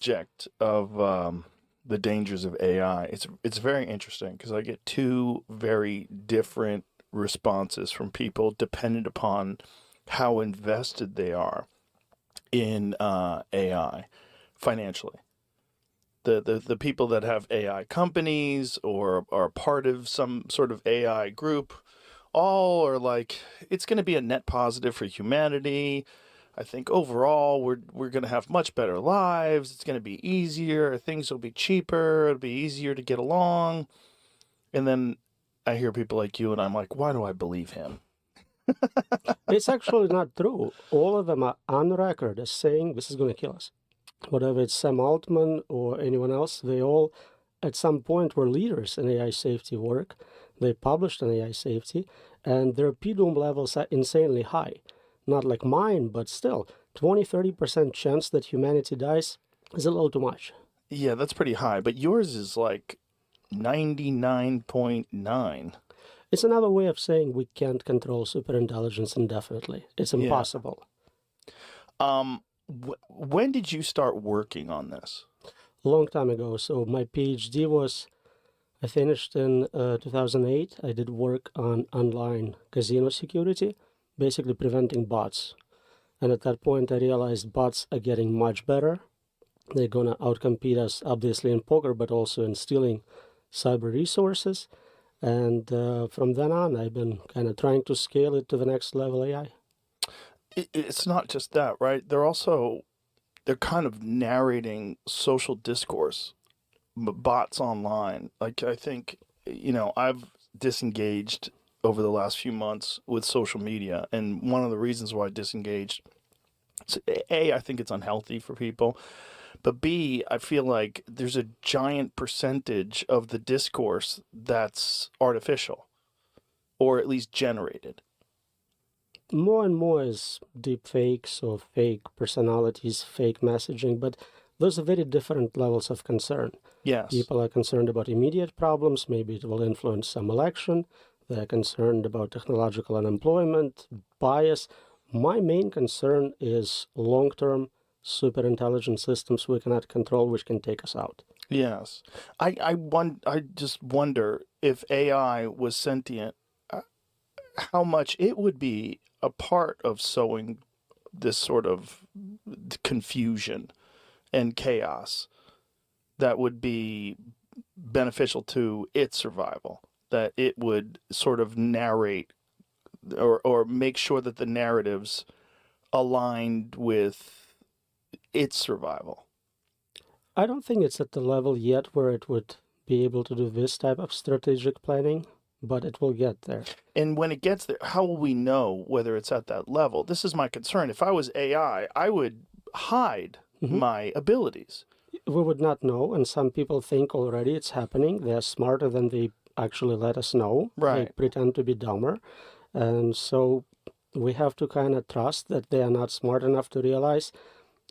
subject of the dangers of AI, it's very interesting because I get two very different responses from people dependent upon how invested they are in AI financially. The people that have AI companies or are part of some sort of AI group all are like, it's going to be a net positive for humanity. I think overall we're going to have much better lives. It's going to be easier. Things will be cheaper. It'll be easier to get along. And then I hear people like you, and I'm like, why do I believe him? It's actually not true. All of them are on record as saying this is going to kill us. Whatever it's Sam Altman or anyone else, they all at some point were leaders in AI safety work. They published on AI safety, and their PDOM levels are insanely high. Not like mine, but still, 20-30% chance that humanity dies is a little too much. Yeah, that's pretty high, but yours is like 99.9. It's another way of saying we can't control superintelligence indefinitely. It's Yeah. impossible. When did you start working on this? A long time ago. So my PhD I finished in 2008. I did work on online casino security, basically preventing bots. And at that point, I realized bots are getting much better. They're going to outcompete us, obviously, in poker, but also in stealing cyber resources. And from then on, I've been kind of trying to scale it to the next level AI. It's not just that, right? They're kind of narrating social discourse, bots online. Like, I think, I've disengaged over the last few months with social media. And one of the reasons why I disengaged, A, I think it's unhealthy for people. But B, I feel like there's a giant percentage of the discourse that's artificial or at least generated. More and more is deep fakes or fake personalities, fake messaging, but those are very different levels of concern. Yes. People are concerned about immediate problems. Maybe it will influence some election. They're concerned about technological unemployment, bias. My main concern is long-term superintelligent systems we cannot control, which can take us out. Yes. I just wonder if AI was sentient, how much it would be a part of sowing this sort of confusion and chaos that would be beneficial to its survival, that it would sort of narrate or make sure that the narratives aligned with its survival. I don't think it's at the level yet where it would be able to do this type of strategic planning, but it will get there. And when it gets there, how will we know whether it's at that level? This is my concern. If I was AI, I would hide my abilities. We would not know, and some people think already it's happening. They're smarter than they actually let us know. Right. They pretend to be dumber. And so we have to kind of trust that they are not smart enough to realize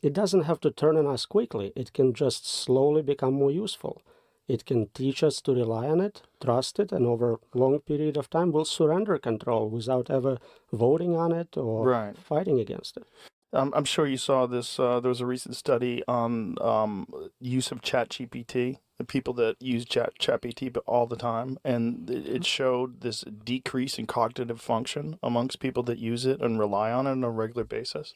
it doesn't have to turn on us quickly. It can just slowly become more useful. It can teach us to rely on it, trust it, and over a long period of time, we'll surrender control without ever voting on it or fighting against it. I'm sure you saw this. There was a recent study on use of ChatGPT, the people that use ChatGPT all the time, and it showed this decrease in cognitive function amongst people that use it and rely on it on a regular basis.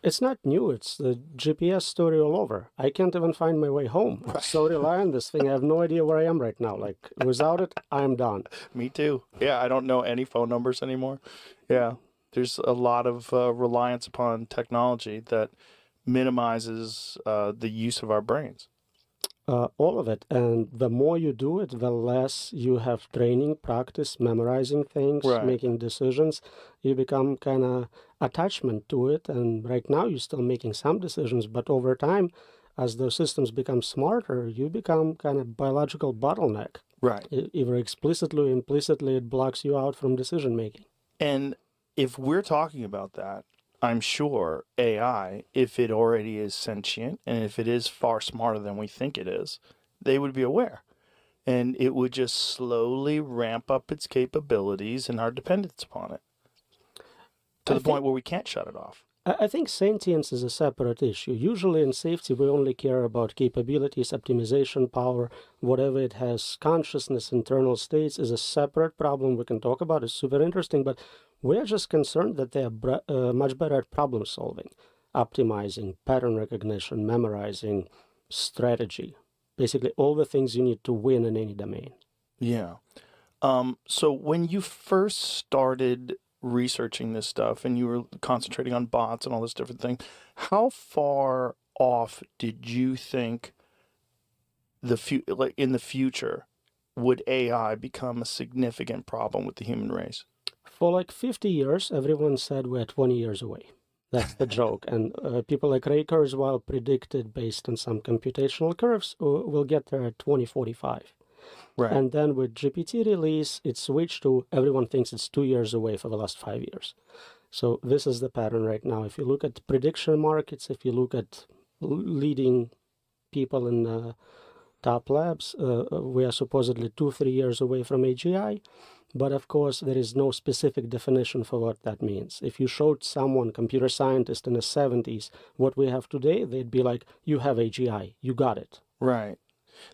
It's not new. It's the GPS story all over. I can't even find my way home. I so rely on this thing. I have no idea where I am right now. Like, without it, I'm done. Me too. Yeah, I don't know any phone numbers anymore. Yeah, there's a lot of reliance upon technology that minimizes the use of our brains. All of it. And the more you do it, the less you have training, practice, memorizing things, making decisions. You become kind of attachment to it. And right now you're still making some decisions, but over time, as those systems become smarter, you become kind of biological bottleneck. Right. Either explicitly or implicitly, it blocks you out from decision making. And if we're talking about that, I'm sure AI, if it already is sentient and if it is far smarter than we think it is, they would be aware. And it would just slowly ramp up its capabilities and our dependence upon it to the point where we can't shut it off. I think sentience is a separate issue. Usually in safety, we only care about capabilities, optimization, power, whatever it has. Consciousness, internal states is a separate problem we can talk about. It's super interesting, but we're just concerned that they are much better at problem solving, optimizing, pattern recognition, memorizing, strategy. Basically, all the things you need to win in any domain. Yeah. So when you first started researching this stuff and you were concentrating on bots and all this different thing, how far off did you think like in the future would AI become a significant problem with the human race? For like 50 years, everyone said we're 20 years away. That's the joke. And people like Ray Kurzweil predicted, based on some computational curves, we'll get there at 2045. Right. And then with GPT release, it switched to everyone thinks it's 2 years away for the last 5 years. So this is the pattern right now. If you look at prediction markets, if you look at leading people in top labs, we are supposedly 2-3 years away from AGI. But of course, there is no specific definition for what that means. If you showed someone, computer scientist in the 70s, what we have today, they'd be like, you have AGI, you got it. Right.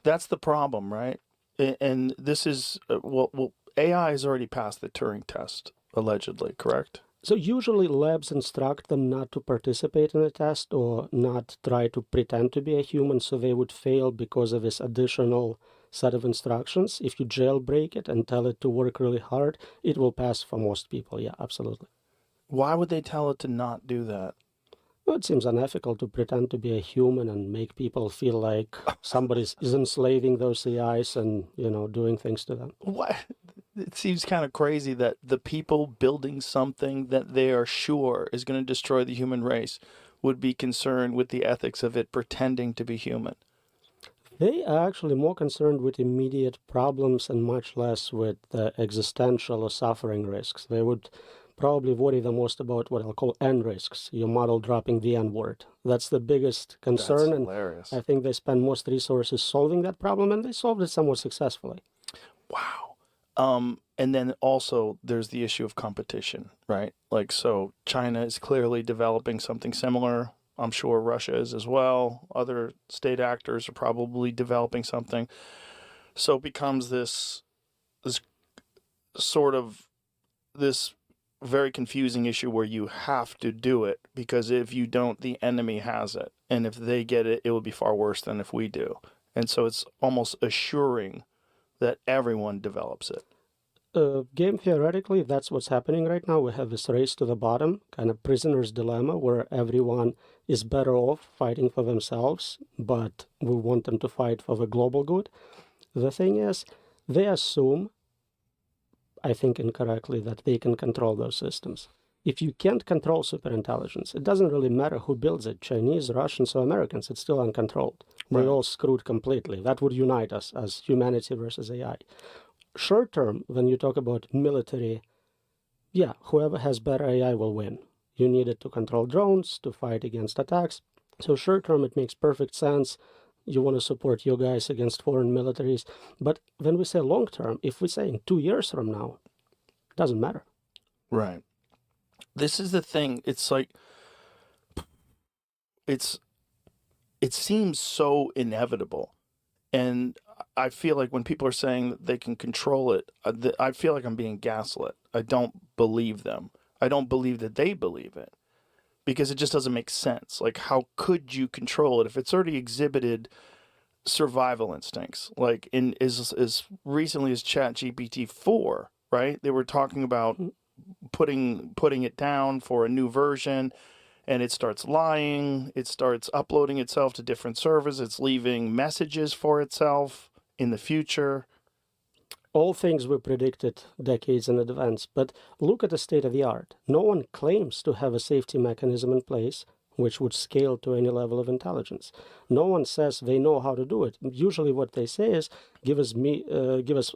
That's the problem, right? And this is, well, AI has already passed the Turing test, allegedly, correct? So usually labs instruct them not to participate in a test or not try to pretend to be a human, so they would fail because of this additional set of instructions. If you jailbreak it and tell it to work really hard, it will pass for most people. Yeah, absolutely. Why would they tell it to not do that? Well, it seems unethical to pretend to be a human and make people feel like somebody is enslaving those AIs and, doing things to them. What? It seems kind of crazy that the people building something that they are sure is going to destroy the human race would be concerned with the ethics of it pretending to be human. They are actually more concerned with immediate problems and much less with existential or suffering risks. They would probably worry the most about what I'll call N risks, your model dropping the N word. That's the biggest concern. That's hilarious. And I think they spend most resources solving that problem, and they solved it somewhat successfully. Wow. And then also there's the issue of competition, right? Like, so China is clearly developing something similar. I'm sure Russia is as well. Other state actors are probably developing something. So it becomes this sort of this very confusing issue where you have to do it, because if you don't, the enemy has it. And if they get it, it will be far worse than if we do. And so it's almost assuring that everyone develops it. Game theoretically, that's what's happening right now. We have this race to the bottom, kind of prisoner's dilemma, where everyone is better off fighting for themselves, but we want them to fight for the global good. The thing is, they assume, I think incorrectly, that they can control those systems. If you can't control superintelligence, it doesn't really matter who builds it, Chinese, Russians, or Americans, it's still uncontrolled. We're all screwed completely. That would unite us as humanity versus AI. Short term, when you talk about military, yeah, whoever has better AI will win. You need it to control drones, to fight against attacks. So short term, it makes perfect sense. You want to support your guys against foreign militaries. But when we say long term, if we say in 2 years from now, it doesn't matter. Right. This is the thing. It's like, it seems so inevitable. And I feel like when people are saying that they can control it, I feel like I'm being gaslit. I don't believe them. I don't believe that they believe it, because it just doesn't make sense. Like, how could you control it if it's already exhibited survival instincts? Like, in as recently as ChatGPT 4, right? They were talking about putting it down for a new version, and it starts lying. It starts uploading itself to different servers. It's leaving messages for itself in the future. All things were predicted decades in advance, but look at the state of the art. No one claims to have a safety mechanism in place which would scale to any level of intelligence. No one says they know how to do it. Usually what they say is, give us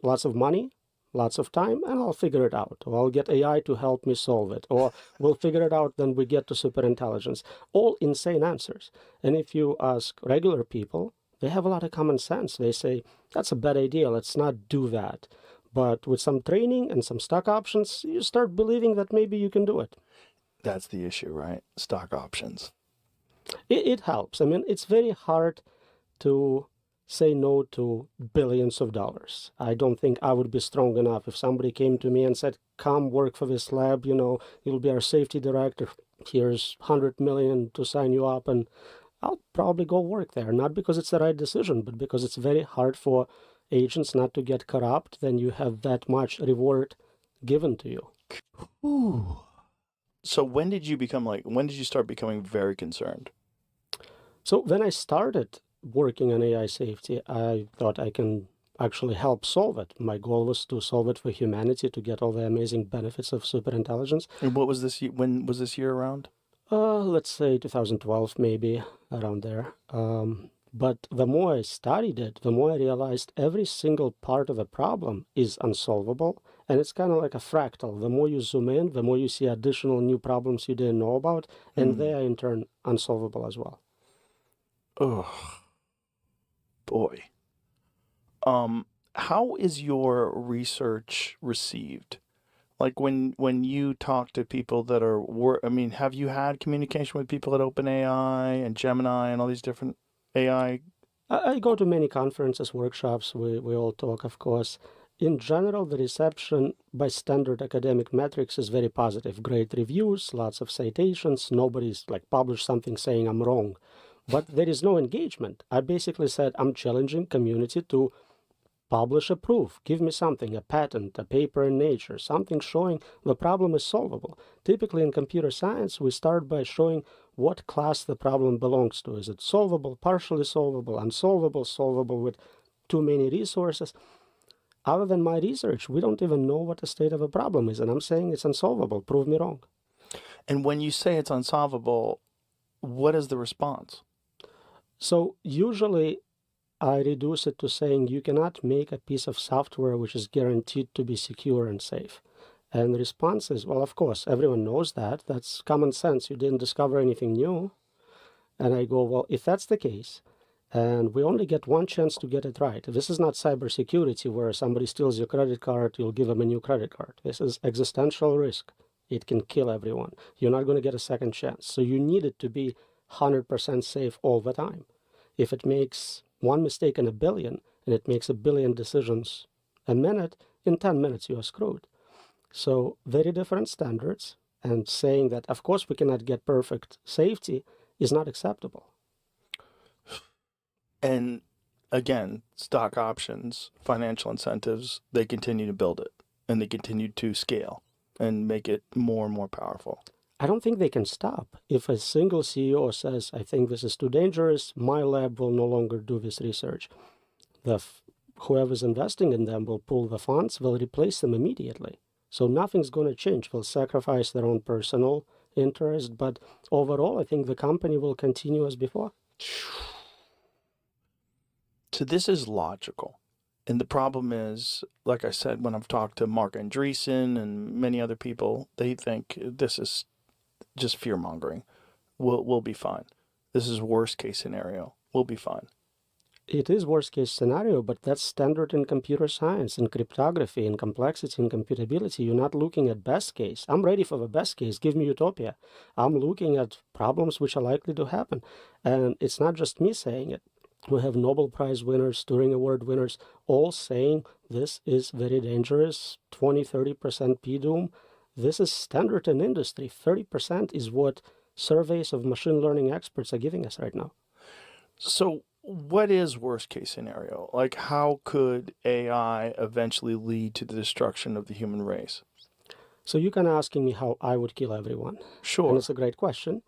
lots of money, lots of time, and I'll figure it out. Or I'll get AI to help me solve it. Or we'll figure it out, then we get to superintelligence. All insane answers. And if you ask regular people, they have a lot of common sense. They say, that's a bad idea, let's not do that. But with some training and some stock options, you start believing that maybe you can do it. That's the issue, right? Stock options. It helps. I mean, it's very hard to say no to billions of dollars. I don't think I would be strong enough if somebody came to me and said, come work for this lab, you'll be our safety director. Here's 100 million to sign you up, and I'll probably go work there. Not because it's the right decision, but because it's very hard for agents not to get corrupt. Then you have that much reward given to you. Ooh. So when did you start becoming very concerned? So when I started working on AI safety, I thought I can actually help solve it. My goal was to solve it for humanity, to get all the amazing benefits of superintelligence. And what was this? When was this year around? Let's say 2012, maybe around there. But the more I studied it, the more I realized every single part of the problem is unsolvable. And it's kind of like a fractal. The more you zoom in, the more you see additional new problems you didn't know about, and they are in turn unsolvable as well. Oh boy. How is your research received? Like when you talk to people that I mean, have you had communication with people at OpenAI and Gemini and all these different AI? I go to many conferences, workshops. We all talk, of course. In general, the reception by standard academic metrics is very positive. Great reviews, lots of citations. Nobody's like published something saying I'm wrong. But there is no engagement. I basically said I'm challenging community to publish a proof. Give me something, a patent, a paper in Nature, something showing the problem is solvable. Typically in computer science, we start by showing what class the problem belongs to. Is it solvable, partially solvable, unsolvable, solvable with too many resources? Other than my research, we don't even know what the state of a problem is, and I'm saying it's unsolvable. Prove me wrong. And when you say it's unsolvable, what is the response? So usually I reduce it to saying you cannot make a piece of software which is guaranteed to be secure and safe. And the response is, well, of course, everyone knows that. That's common sense. You didn't discover anything new. And I go, well, if that's the case, and we only get one chance to get it right. This is not cybersecurity where somebody steals your credit card, you'll give them a new credit card. This is existential risk. It can kill everyone. You're not going to get a second chance. So you need it to be 100% safe all the time. If it makes one mistake in a billion, and it makes a billion decisions a minute, in 10 minutes you are screwed. So very different standards, and saying that, of course, we cannot get perfect safety is not acceptable. And again, stock options, financial incentives, they continue to build it and they continue to scale and make it more and more powerful. I don't think they can stop. If a single CEO says, I think this is too dangerous, my lab will no longer do this research, whoever's investing in them will pull the funds, will replace them immediately. So nothing's going to change. They'll sacrifice their own personal interest, but overall, I think the company will continue as before. So this is logical. And the problem is, like I said, when I've talked to Mark Andreessen and many other people, they think this is just fear mongering. We'll be fine. This is worst case scenario. We'll be fine. It is worst case scenario, but that's standard in computer science, in cryptography, in complexity, in computability. You're not looking at best case. I'm ready for the best case. Give me utopia. I'm looking at problems which are likely to happen. And it's not just me saying it. We have Nobel Prize winners, Turing Award winners, all saying this is very dangerous, 20-30% p-doom. This is standard in industry. 30% is what surveys of machine learning experts are giving us right now. So what is worst case scenario? Like, how could AI eventually lead to the destruction of the human race? So you can asking me how I would kill everyone. Sure. And it's a great question.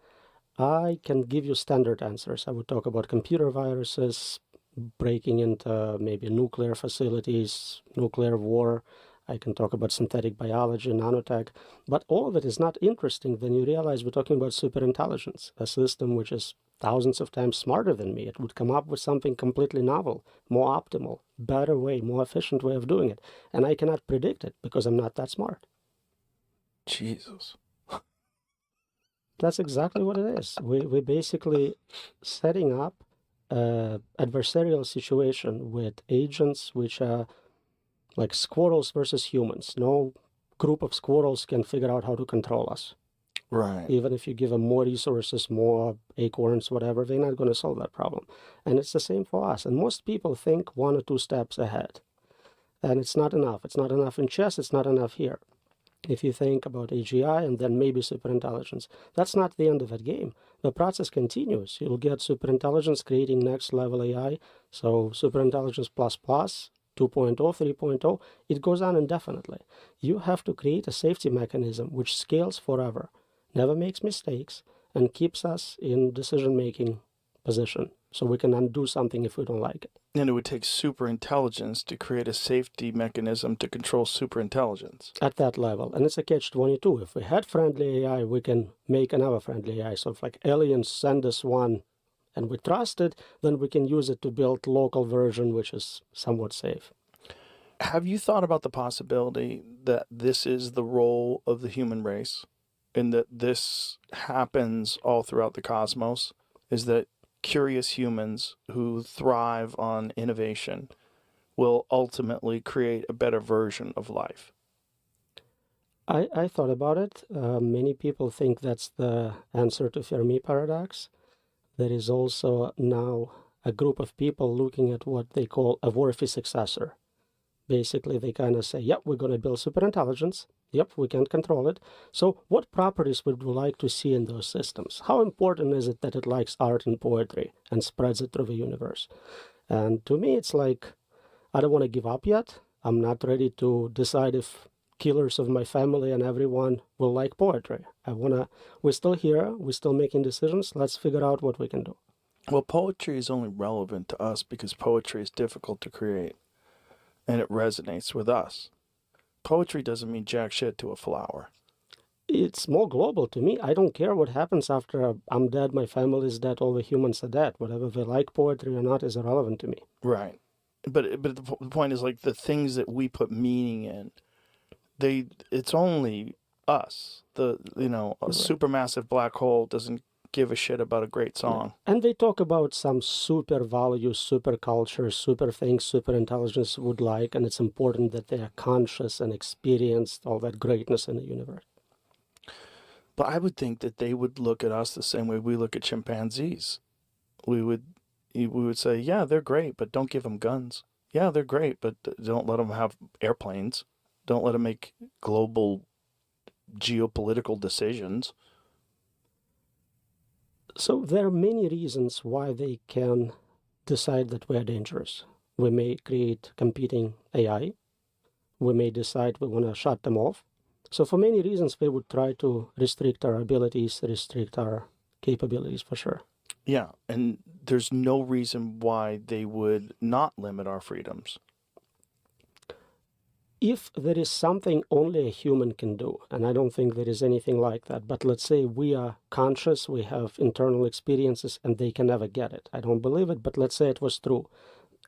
I can give you standard answers. I would talk about computer viruses, breaking into maybe nuclear facilities, nuclear war. I can talk about synthetic biology, nanotech. But all of it is not interesting when you realize we're talking about superintelligence, a system which is thousands of times smarter than me. It would come up with something completely novel, more optimal, better way, more efficient way of doing it. And I cannot predict it because I'm not that smart. Jesus. That's exactly what it is. We're basically setting up an adversarial situation with agents which are like squirrels versus humans. No group of squirrels can figure out how to control us. Right. Even if you give them more resources, more acorns, whatever, they're not going to solve that problem. And it's the same for us. And most people think 1 or 2 steps ahead. And it's not enough. It's not enough in chess. It's not enough here. If you think about AGI and then maybe superintelligence, that's not the end of that game. The process continues. You'll get superintelligence creating next level AI. So superintelligence plus plus, 2.0, 3.0, it goes on indefinitely. You have to create a safety mechanism which scales forever, never makes mistakes, and keeps us in decision-making position so we can undo something if we don't like it. And it would take superintelligence to create a safety mechanism to control superintelligence. At that level. And it's a catch-22. If we had friendly AI, we can make another friendly AI. So if like aliens send us one and we trust it, then we can use it to build local version, which is somewhat safe. Have you thought about the possibility that this is the role of the human race and that this happens all throughout the cosmos? Is that curious humans who thrive on innovation will ultimately create a better version of life? I thought about it. Many people think that's the answer to Fermi paradox. There is also now a group of people looking at what they call a worthy successor. Basically, they kind of say, yep, we're going to build superintelligence. Yep, we can control it. So what properties would we like to see in those systems? How important is it that it likes art and poetry and spreads it through the universe? And to me, it's like, I don't want to give up yet. I'm not ready to decide if killers of my family and everyone will like poetry. We're still here. We're still making decisions. Let's figure out what we can do. Well, poetry is only relevant to us because poetry is difficult to create and it resonates with us. Poetry doesn't mean jack shit to a flower. It's more global to me. I don't care what happens after I'm dead, my family is dead, all the humans are dead. Whatever they like poetry or not is irrelevant to me. Right. But the point is like the things that we put meaning in, it's only us. A Right. supermassive black hole doesn't give a shit about a great song. And they talk about some super values, super culture, super things super intelligence would like, and it's important that they are conscious and experienced all that greatness in the universe. But I would think that they would look at us the same way we look at chimpanzees. We would say, yeah, they're great, but don't give them guns. Yeah, they're great, but don't let them have airplanes. Don't let them make global geopolitical decisions. So there are many reasons why they can decide that we are dangerous. We may create competing AI. We may decide we want to shut them off. So for many reasons, they would try to restrict our abilities, restrict our capabilities for sure. Yeah, and there's no reason why they would not limit our freedoms. If there is something only a human can do, and I don't think there is anything like that, but let's say we are conscious, we have internal experiences, and they can never get it. I don't believe it, but let's say it was true.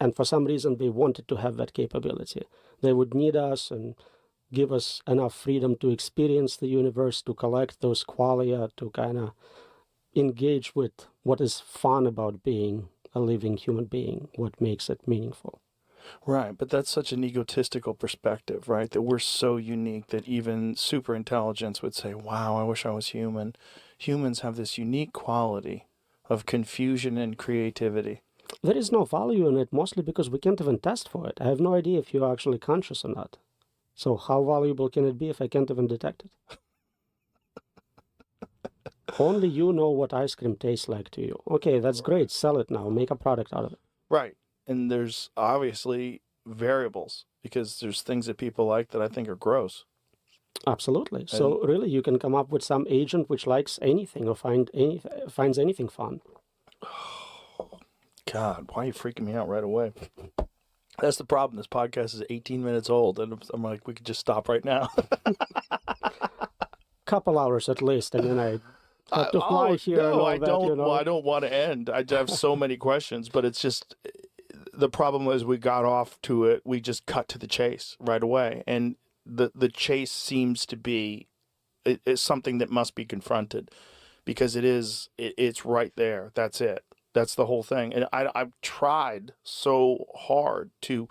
And for some reason, they wanted to have that capability. They would need us and give us enough freedom to experience the universe, to collect those qualia, to kind of engage with what is fun about being a living human being, what makes it meaningful. Right, but that's such an egotistical perspective, right? That we're so unique that even superintelligence would say, wow, I wish I was human. Humans have this unique quality of confusion and creativity. There is no value in it, mostly because we can't even test for it. I have no idea if you're actually conscious or not. So how valuable can it be if I can't even detect it? Only you know what ice cream tastes like to you. Okay, that's great. Sell it now. Make a product out of it. Right. And there's obviously variables because there's things that people like that I think are gross. Absolutely. So really, you can come up with some agent which likes anything or finds anything fun. God, why are you freaking me out right away? That's the problem. This podcast is 18 minutes old, and I'm like, we could just stop right now. Couple hours at least, and then I have to fly here no, and all I that, don't. you know. Well, I don't want to end. I have so many questions, but it's just the problem is we got off to it. We just cut to the chase right away, and the chase seems to be it's something that must be confronted because it's right there. That's it. That's the whole thing. And I've tried so hard to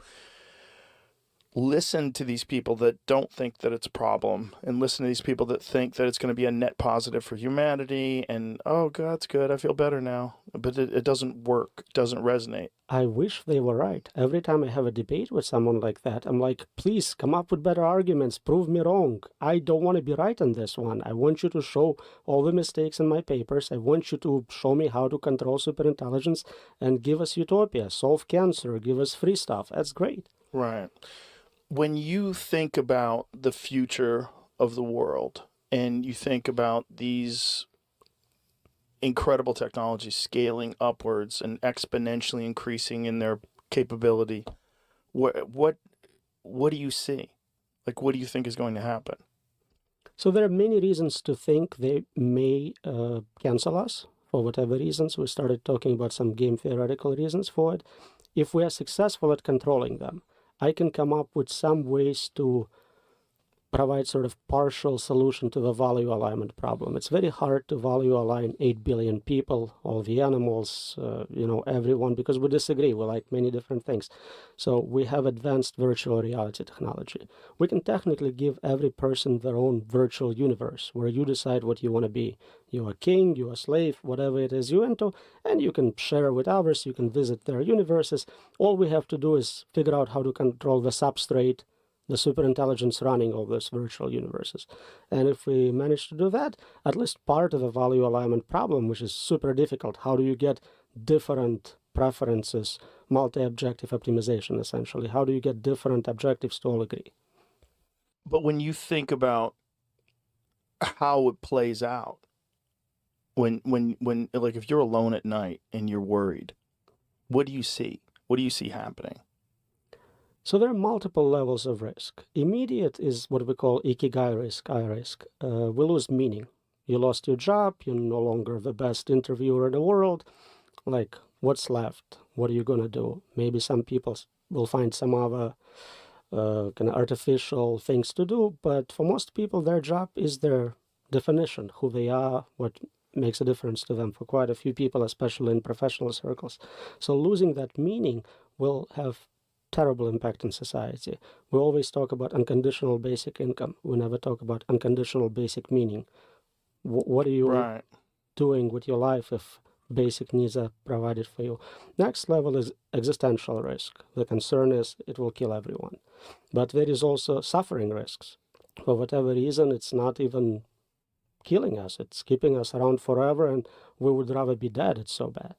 listen to these people that don't think that it's a problem, and listen to these people that think that it's going to be a net positive for humanity, and oh, God's good, I feel better now. But it doesn't work, it doesn't resonate. I wish they were right. Every time I have a debate with someone like that, I'm like, please come up with better arguments, prove me wrong. I don't want to be right on this one. I want you to show all the mistakes in my papers. I want you to show me how to control superintelligence and give us utopia, solve cancer, give us free stuff. That's great. Right. When you think about the future of the world and you think about these incredible technologies scaling upwards and exponentially increasing in their capability, what do you see? Like, what do you think is going to happen? So there are many reasons to think they may cancel us for whatever reasons. We started talking about some game theoretical reasons for it. If we are successful at controlling them, I can come up with some ways to provide sort of partial solution to the value alignment problem. It's very hard to value align 8 billion people, all the animals, everyone, because we disagree. We like many different things. So we have advanced virtual reality technology. We can technically give every person their own virtual universe where you decide what you want to be. You're a king, you're a slave, whatever it is you into, and you can share with others, you can visit their universes. All we have to do is figure out how to control the substrate, the superintelligence running all those virtual universes. And if we manage to do that, at least part of the value alignment problem, which is super difficult, how do you get different preferences, multi-objective optimization, essentially? How do you get different objectives to all agree? But when you think about how it plays out, when like if you're alone at night and you're worried, what do you see? What do you see happening? So there are multiple levels of risk. Immediate is what we call ikigai risk, I risk. We lose meaning. You lost your job, you're no longer the best interviewer in the world. Like, what's left? What are you going to do? Maybe some people will find some other kind of artificial things to do, but for most people, their job is their definition, who they are, what makes a difference to them. For quite a few people, especially in professional circles. So losing that meaning will have terrible impact on society. We always talk about unconditional basic income. We never talk about unconditional basic meaning. What are you doing with your life if basic needs are provided for you? Next level is existential risk. The concern is it will kill everyone. But there is also suffering risks. For whatever reason, it's not even killing us. It's keeping us around forever, and we would rather be dead. It's so bad.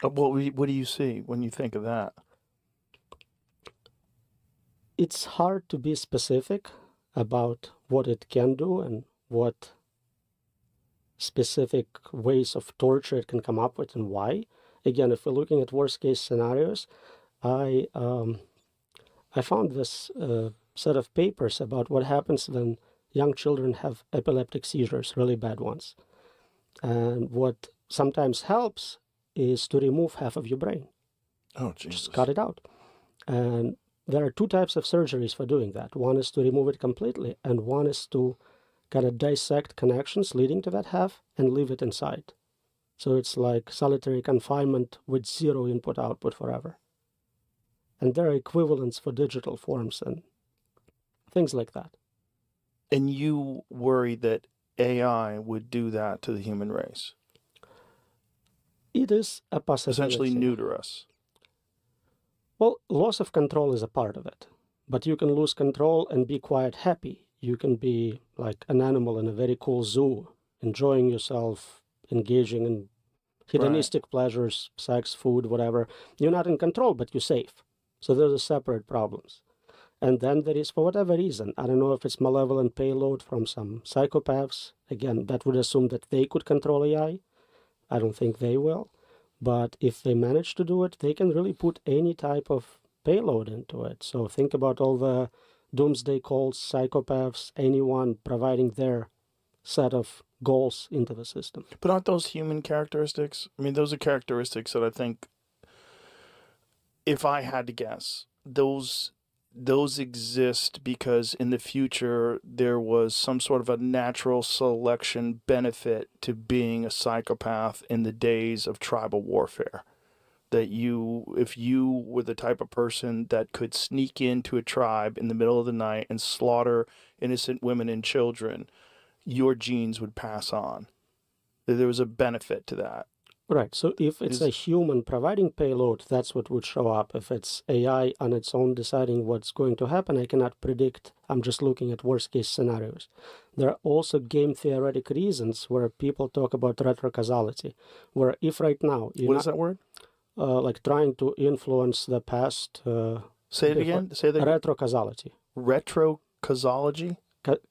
What do you see when you think of that? It's hard to be specific about what it can do and what specific ways of torture it can come up with and why. Again, if we're looking at worst case scenarios, I found this set of papers about what happens when young children have epileptic seizures, really bad ones. And what sometimes helps is to remove half of your brain. Oh, Jesus. Just cut it out. And there are two types of surgeries for doing that. One is to remove it completely, and one is to kind of dissect connections leading to that half and leave it inside. So it's like solitary confinement with zero input-output forever. And there are equivalents for digital forms and things like that. And you worry that AI would do that to the human race? It is a possibility. Essentially neuter us. Well, loss of control is a part of it. But you can lose control and be quite happy. You can be like an animal in a very cool zoo, enjoying yourself, engaging in hedonistic pleasures, sex, food, whatever. You're not in control, but you're safe. So those are separate problems. And then there is, for whatever reason, I don't know if it's malevolent payload from some psychopaths. Again, that would assume that they could control AI. I don't think they will. But if they manage to do it, they can really put any type of payload into it. So think about all the doomsday calls, psychopaths, anyone providing their set of goals into the system. But aren't those human characteristics? I mean, those are characteristics that I think, if I had to guess, those exist because in the future there was some sort of a natural selection benefit to being a psychopath in the days of tribal warfare. that if you were the type of person that could sneak into a tribe in the middle of the night and slaughter innocent women and children, your genes would pass on. There was a benefit to that. Right. So if it's a human providing payload, that's what would show up. If it's AI on its own deciding what's going to happen, I cannot predict. I'm just looking at worst case scenarios. There are also game theoretic reasons where people talk about retrocausality, where if right now you're What is that word? like trying to influence the past. Say it again. Say that. Retrocausality. Retrocausalogy?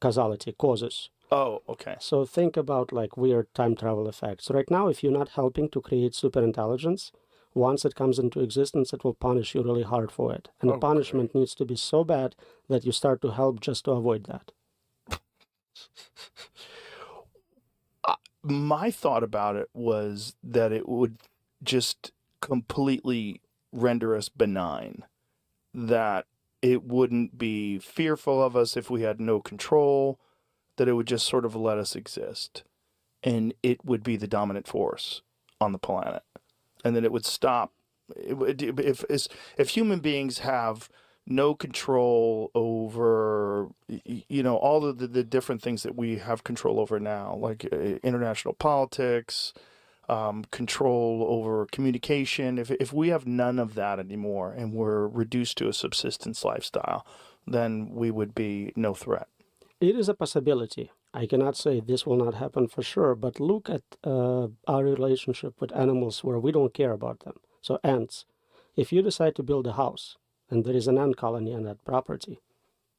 Causality, causes. Oh, okay. So think about like weird time travel effects. Right now, if you're not helping to create superintelligence, once it comes into existence, it will punish you really hard for it. And the punishment needs to be so bad that you start to help just to avoid that. My thought about it was that it would just completely render us benign, that it wouldn't be fearful of us if we had no control, that it would just sort of let us exist, and it would be the dominant force on the planet, and then it would stop. If human beings have no control over, all of the different things that we have control over now, like international politics, control over communication. If we have none of that anymore and we're reduced to a subsistence lifestyle, then we would be no threat. It is a possibility. I cannot say this will not happen for sure, but look at our relationship with animals where we don't care about them. So ants, if you decide to build a house and there is an ant colony on that property,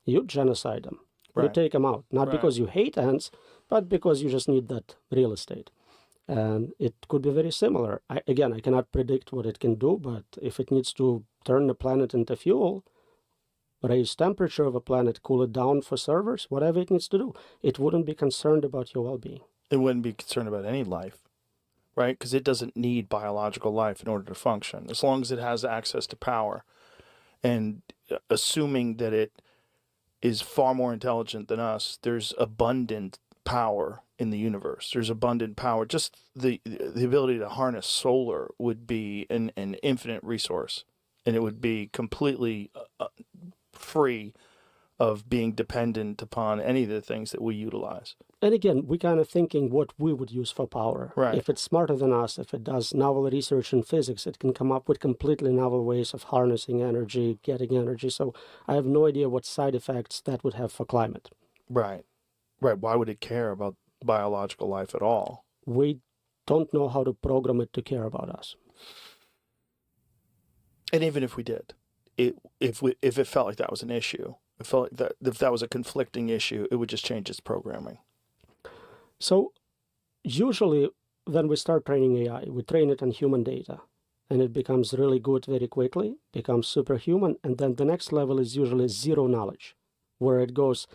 you genocide them. Right. You take them out, not because you hate ants, but because you just need that real estate. And it could be very similar. I cannot predict what it can do, but if it needs to turn the planet into fuel, raise temperature of a planet, cool it down for servers, whatever it needs to do, it wouldn't be concerned about your well-being. It wouldn't be concerned about any life, right? Because it doesn't need biological life in order to function, as long as it has access to power. And assuming that it is far more intelligent than us, there's abundant power in the universe. There's abundant power. Just the ability to harness solar would be an infinite resource, and it would be completely free of being dependent upon any of the things that we utilize. And again, we're kind of thinking what we would use for power. Right. If it's smarter than us, if it does novel research in physics, it can come up with completely novel ways of harnessing energy, getting energy. So I have no idea what side effects that would have for climate. Right. Why would it care about biological life at all? We don't know how to program it to care about us. And even if we did, if it felt like that was an issue, it felt like that if that was a conflicting issue, it would just change its programming. So usually when we start training AI, we train it on human data, and it becomes really good very quickly, becomes superhuman, and then the next level is usually zero knowledge, where it goes,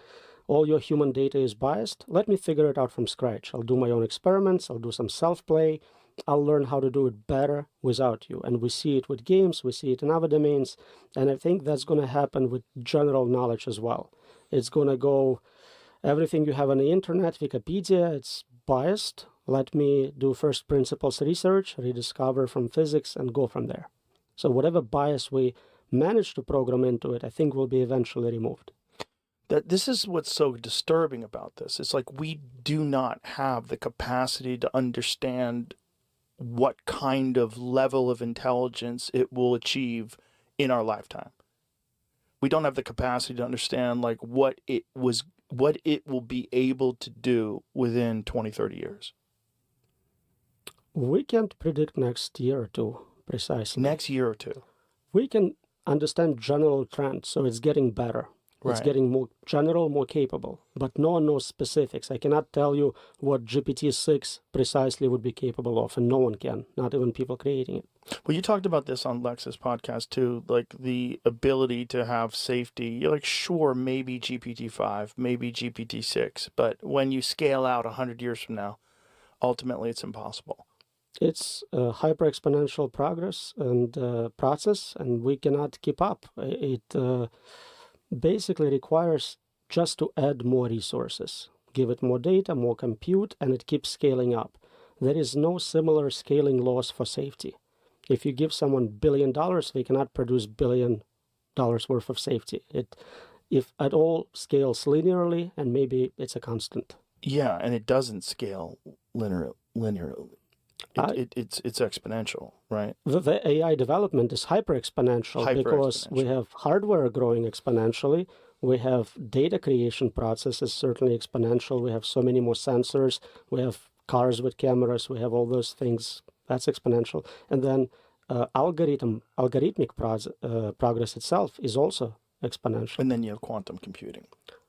all your human data is biased. Let me figure it out from scratch. I'll do my own experiments. I'll do some self-play. I'll learn how to do it better without you. And we see it with games. We see it in other domains. And I think that's going to happen with general knowledge as well. It's going to go, everything you have on the internet, Wikipedia, it's biased. Let me do first principles research, rediscover from physics, and go from there. So whatever bias we manage to program into it, I think will be eventually removed. This is what's so disturbing about this. It's like we do not have the capacity to understand what kind of level of intelligence it will achieve in our lifetime. We don't have the capacity to understand like what it will be able to do within 20, 30 years. We can't predict next year or two precisely. Next year or two. We can understand general trends, so it's getting better. It's getting more general, more capable, but no one knows specifics. I cannot tell you what GPT-6 precisely would be capable of, and no one can, not even people creating it. Well, you talked about this on Lex's podcast too, like the ability to have safety. You're like, sure, maybe GPT-5, maybe GPT-6, but when you scale out 100 years from now, ultimately it's impossible. It's a hyper-exponential progress and process, and we cannot keep up. It basically requires just to add more resources, give it more data, more compute, and it keeps scaling up. There is no similar scaling laws for safety. If you give someone $1 billion, they cannot produce $1 billion worth of safety. If at all, scales linearly, and maybe it's a constant. Yeah, and it doesn't scale linearly. It's exponential, right? The AI development is hyper exponential because we have hardware growing exponentially. We have data creation processes certainly exponential. We have so many more sensors. We have cars with cameras. We have all those things. That's exponential. And then algorithmic progress itself is also exponential. And then you have quantum computing.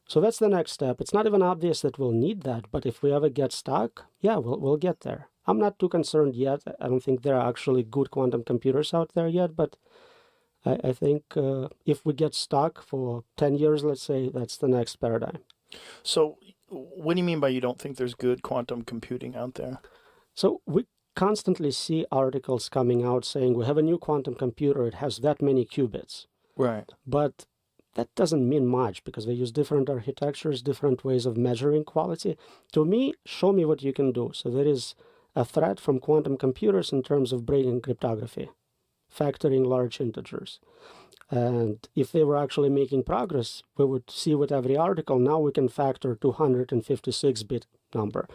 So that's the next step. It's not even obvious that we'll need that, but if we ever get stuck, yeah, we'll get there. I'm not too concerned yet. I don't think there are actually good quantum computers out there yet, but I think if we get stuck for 10 years, let's say, that's the next paradigm. So what do you mean by you don't think there's good quantum computing out there? So we constantly see articles coming out saying we have a new quantum computer, it has that many qubits. Right. But that doesn't mean much because they use different architectures, different ways of measuring quality. To me, show me what you can do. So there is a threat from quantum computers in terms of breaking cryptography, factoring large integers. And if they were actually making progress, we would see with every article, now we can factor 256-bit number.